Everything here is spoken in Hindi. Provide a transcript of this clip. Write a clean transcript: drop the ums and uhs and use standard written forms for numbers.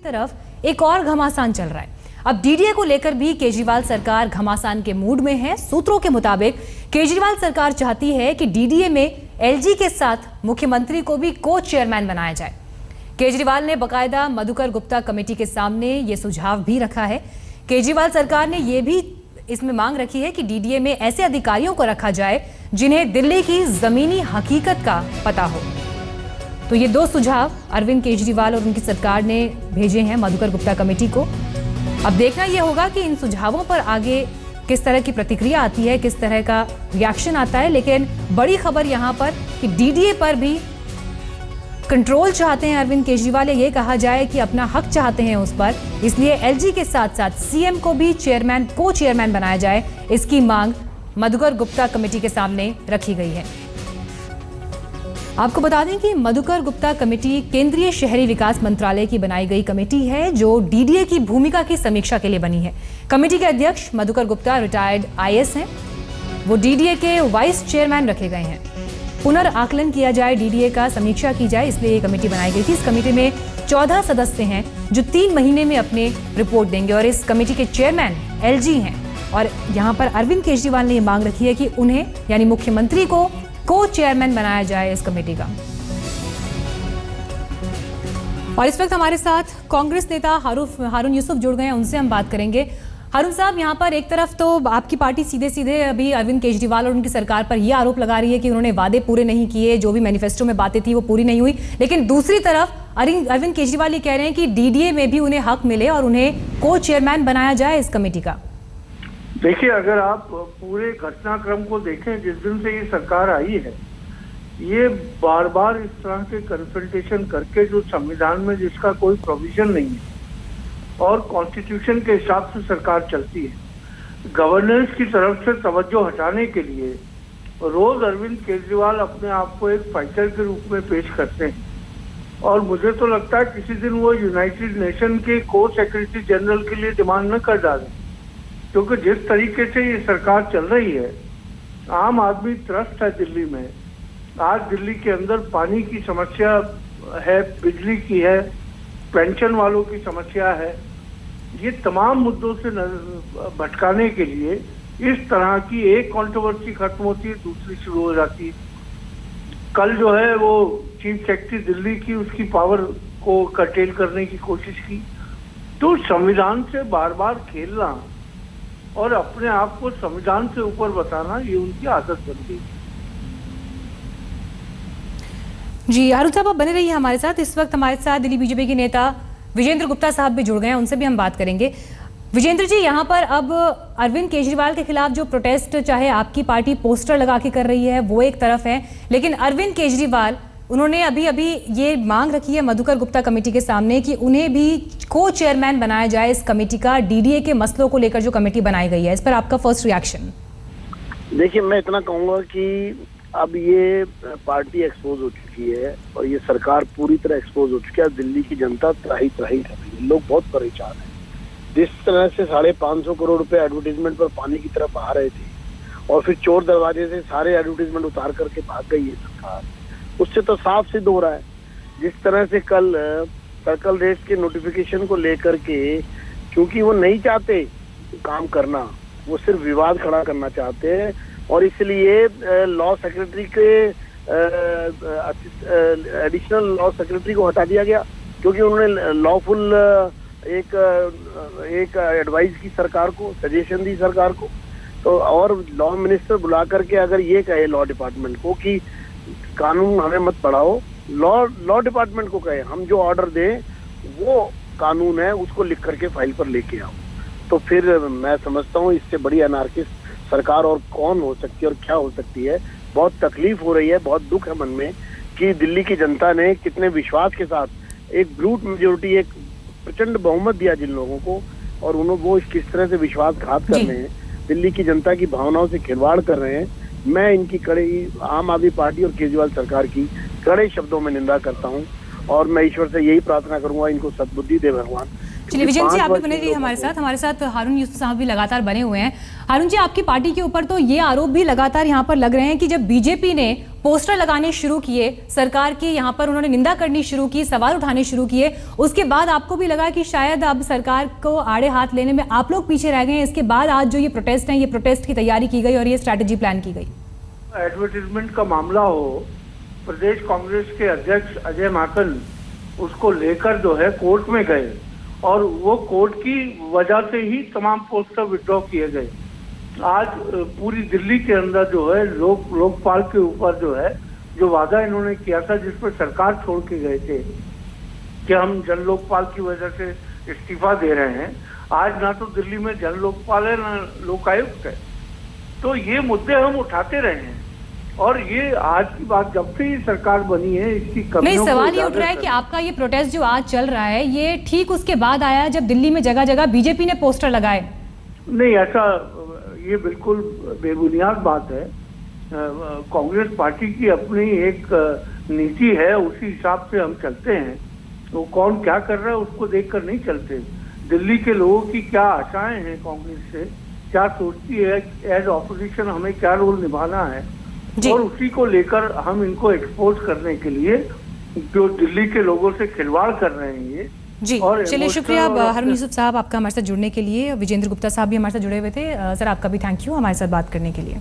तरफ एक और घमासान चल रहा है। अब डीडीए को लेकर भी केजरीवाल सरकार घमासान के मूड में है। सूत्रों के मुताबिक केजरीवाल सरकार चाहती है कि डीडीए में एलजी के साथ मुख्यमंत्री को भी को चेयरमैन बनाया जाए। केजरीवाल ने बकायदा मधुकर गुप्ता कमेटी के सामने ये सुझाव भी रखा है। केजरीवाल सरकार ने यह भी इसमें मांग रखी है कि डीडीए में ऐसे अधिकारियों को रखा जाए जिन्हें दिल्ली की जमीनी हकीकत का पता हो। तो ये दो सुझाव अरविंद केजरीवाल और उनकी सरकार ने भेजे हैं मधुकर गुप्ता कमेटी को। अब देखना यह होगा कि इन सुझावों पर आगे किस तरह की प्रतिक्रिया आती है, किस तरह का रिएक्शन आता है। लेकिन बड़ी खबर यहां पर कि डीडीए पर भी कंट्रोल चाहते हैं अरविंद केजरीवाल। ये कहा जाए कि अपना हक चाहते हैं उस पर, इसलिए एलजी के साथ साथ सीएम को भी चेयरमैन को चेयरमैन बनाया जाए, इसकी मांग मधुकर गुप्ता कमेटी के सामने रखी गई है। आपको बता दें कि मधुकर गुप्ता कमेटी केंद्रीय शहरी विकास मंत्रालय की बनाई गई कमेटी है जो डीडीए की भूमिका की समीक्षा के लिए बनी है। कमेटी के अध्यक्ष मधुकर गुप्ता रिटायर्ड आईएएस हैं। वो डीडीए के वाइस चेयरमैन रखे गए हैं। पुनर्आकलन किया जाए, डीडीए का समीक्षा की जाए, इसलिए ये कमेटी बनाई गई थी। इस कमेटी में 14 सदस्य हैं जो 3 महीने में अपने रिपोर्ट देंगे और इस कमेटी के चेयरमैन एलजी हैं। और यहाँ पर अरविंद केजरीवाल ने ये मांग रखी है कि उन्हें यानी मुख्यमंत्री को चेयरमैन बनाया जाए इस कमेटी का। और इस वक्त हमारे साथ कांग्रेस नेता हारून यूसुफ जुड़ गए हैं, उनसे हम बात करेंगे। हारून साहब, यहाँ पर एक तरफ तो आपकी पार्टी सीधे सीधे अभी अरविंद केजरीवाल और उनकी सरकार पर यह आरोप लगा रही है कि उन्होंने वादे पूरे नहीं किए, जो भी मैनिफेस्टो में बातें थी वो पूरी नहीं हुई। लेकिन दूसरी तरफ अरविंद केजरीवाल ये कह रहे हैं कि डीडीए में भी उन्हें हक मिले और उन्हें को चेयरमैन बनाया जाए इस कमेटी का। देखिए, अगर आप पूरे घटनाक्रम को देखें, जिस दिन से ये सरकार आई है, ये बार बार इस तरह के कंसल्टेशन करके जो संविधान में जिसका कोई प्रोविजन नहीं है और कॉन्स्टिट्यूशन के हिसाब से सरकार चलती है, गवर्नेंस की तरफ से तवज्जो हटाने के लिए रोज अरविंद केजरीवाल अपने आप को एक फाइटर के रूप में पेश करते हैं। और मुझे तो लगता है किसी दिन वो यूनाइटेड नेशन के को सेक्रेटरी जनरल के लिए डिमांड न कर डालें, क्योंकि जिस तरीके से ये सरकार चल रही है, आम आदमी त्रस्त है दिल्ली में। आज दिल्ली के अंदर पानी की समस्या है, बिजली की है, पेंशन वालों की समस्या है। ये तमाम मुद्दों से भटकाने के लिए इस तरह की एक कंट्रोवर्सी खत्म होती है, दूसरी शुरू हो जाती है। कल जो है वो चीफ सेक्रेटरी दिल्ली की उसकी पावर को कर्टेल करने की कोशिश की। तो संविधान से बार बार खेलना और अपने आप को संविधान से ऊपर बताना, ये उनकी आदत बन गई। जी हारून साहब, आप बने रहिए हमारे साथ। इस वक्त हमारे साथ दिल्ली बीजेपी के नेता विजेंद्र गुप्ता साहब भी जुड़ गए हैं, उनसे भी हम बात करेंगे। विजेंद्र जी, यहाँ पर अब अरविंद केजरीवाल के खिलाफ जो प्रोटेस्ट चाहे आपकी पार्टी पोस्टर लगा के कर रही है वो एक तरफ है, लेकिन अरविंद केजरीवाल उन्होंने अभी ये मांग रखी है मधुकर गुप्ता कमेटी के सामने कि उन्हें भी को चेयरमैन बनाया जाए इस कमेटी का, डीडीए के मसलों को लेकर जो कमेटी बनाई गई है। इस पर आपका फर्स्ट रिएक्शन? देखिए, मैं इतना कहूंगा कि अब ये पार्टी एक्सपोज हो चुकी है और ये सरकार पूरी तरह एक्सपोज हो चुकी है। दिल्ली की जनता त्राही कर रही है, लोग बहुत परेशान हैं। जिस तरह से 550 करोड़ रुपए एडवर्टीजमेंट पर पानी की तरफ बहा रहे थे और फिर चोर दरवाजे से सारे एडवर्टीजमेंट उतार करके भाग गई है सरकार, उससे तो साफ सिद्ध हो रहा है। जिस तरह से कल सर्कल रेट के नोटिफिकेशन को लेकर के, क्योंकि वो नहीं चाहते काम करना, वो सिर्फ विवाद खड़ा करना चाहते हैं और इसलिए लॉ सेक्रेटरी के एडिशनल लॉ सेक्रेटरी को हटा दिया गया, क्योंकि उन्होंने लॉफुल एक एडवाइस की सरकार को, सजेशन दी सरकार को। तो और लॉ मिनिस्टर बुला करके अगर ये कहे लॉ डिपार्टमेंट को कि कानून हमें मत पढ़ाओ, लॉ डिपार्टमेंट को कहे हम जो ऑर्डर दें वो कानून है उसको लिख करके फाइल पर लेके आओ, तो फिर मैं समझता हूँ इससे बड़ी अनार्किस्ट सरकार और कौन हो सकती है और क्या हो सकती है। बहुत तकलीफ हो रही है, बहुत दुख है मन में कि दिल्ली की जनता ने कितने विश्वास के साथ एक ब्रूट मेजोरिटी, एक प्रचंड बहुमत दिया जिन लोगों को, और उन्होंने वो किस तरह से विश्वासघात कर रहे हैं, दिल्ली की जनता की भावनाओं से खिलवाड़ कर रहे हैं। मैं इनकी कड़ी आम आदमी पार्टी और केजरीवाल सरकार की कड़े शब्दों में निंदा करता हूं और मैं ईश्वर से यही प्रार्थना करूंगा इनको सद्बुद्धि दे भगवान चलिए विजयन जी, 5 आप भी वर्ष बने के रहिए लोगों हमारे साथ हारून यूसुफ साहब भी लगातार बने हुए हैं। हारून जी, आपकी पार्टी के ऊपर तो ये आरोप भी लगातार यहाँ पर लग रहे हैं कि जब बीजेपी ने पोस्टर लगाने शुरू किए, सरकार की यहाँ पर उन्होंने निंदा करनी शुरू की, सवाल उठाने शुरू किए, उसके बाद आपको भी लगा कि शायद अब सरकार को आड़े हाथ लेने में आप लोग पीछे रह गए हैं। इसके बाद आज जो ये प्रोटेस्ट है, ये प्रोटेस्ट की तैयारी की गई और ये स्ट्रैटेजी प्लान की गई। एडवर्टीजमेंट का मामला हो, प्रदेश कांग्रेस के अध्यक्ष अजय माकन उसको लेकर जो है कोर्ट में गए और वो कोर्ट की वजह से ही तमाम पोस्टर विड्रॉ किए गए। आज पूरी दिल्ली के अंदर जो है लोकपाल के ऊपर जो है जो वादा इन्होंने किया था, जिस पर सरकार छोड़ के गए थे कि हम जन लोकपाल की वजह से इस्तीफा दे रहे हैं, आज ना तो दिल्ली में जन लोकपाल है ना लोकायुक्त है। तो ये मुद्दे हम उठाते रहे हैं और ये आज की बात जब से ही सरकार बनी है इसकी कमियों नहीं, को सवाल ये उठ उजागर रहा है कि आपका ये प्रोटेस्ट जो आज चल रहा है ये ठीक उसके बाद आया जब दिल्ली में जगह जगह बीजेपी ने पोस्टर लगाए। नहीं, ऐसा ये बिल्कुल बेबुनियाद बात है। कांग्रेस पार्टी की अपनी एक नीति है, उसी हिसाब से हम चलते हैं। तो कौन क्या कर रहा है उसको देखकर नहीं चलते। दिल्ली के लोगों की क्या आशाएं हैं कांग्रेस से, क्या सोचती है, एज ऑपोजिशन हमें क्या रोल निभाना है, और उसी को लेकर हम इनको एक्सपोज करने के लिए जो दिल्ली के लोगों से खिलवाड़ कर रहे हैं ये जी। चलिए शुक्रिया हारून यूसुफ साहब आपका हमारे साथ जुड़ने के लिए। विजेंद्र गुप्ता साहब भी हमारे साथ जुड़े हुए थे। सर आपका भी थैंक यू हमारे साथ बात करने के लिए।